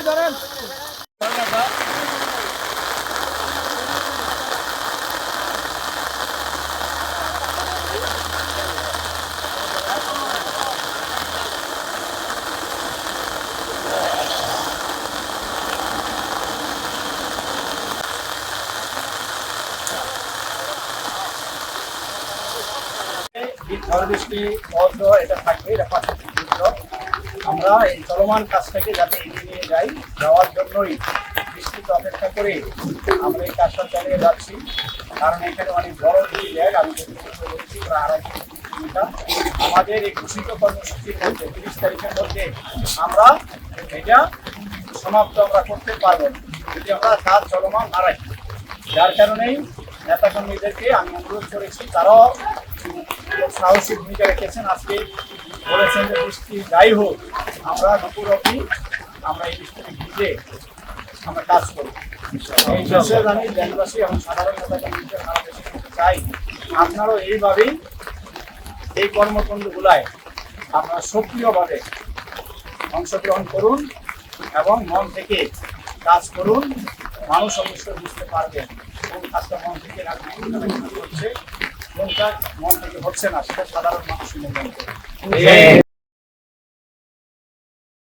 ধরেন ঝড় বৃষ্টি বন্ধ এটা থাকবে, এটা প্রাকৃতিক দুর্যোগ। আমরা এই চলমান কাজটাকে যাতে এগিয়ে নিয়ে যাই, যাওয়ার জন্যই বৃষ্টিতে অপেক্ষা করে আমরা এই কাজটা চালিয়ে যাচ্ছি। কারণ এখানে অনেক বড় দুটি ব্যাগ, আমি বলেছি প্রায় 2.5 কিলোমিটার। আমাদের এই ঘোষিত কর্মসূচির মধ্যে 30 তারিখের মধ্যে আমরা এটা সমাপ্ত আমরা করতে পারবো যদি আমরা কাজ চলমান না রাখি। যার কারণেই নেতাকর্মীদেরকে আমি অনুরোধ করেছি, তারাও সাহসী ভূমিকা রেখেছেন। আজকে বলেছেন যে বৃষ্টি যাই হোক আমরা দুপুর অবধি আমরা এই বৃষ্টিতে ভিজে আমরা কাজ করব। এই মেসেজ আমি দেশবাসী এবং সাধারণ নেতাকর্মীদের চাই, আপনারাও এইভাবেই এই কর্মকাণ্ডগুলায় আপনারা সক্রিয়ভাবে অংশগ্রহণ করুন এবং মন থেকে কাজ করুন। মানুষ অবশ্যই বুঝতে পারবেন কোন কাজটা মন থেকে হচ্ছে, কোনটা মন থেকে হচ্ছে না, সেটা সাধারণ মানুষ মূল্যায়ন করে।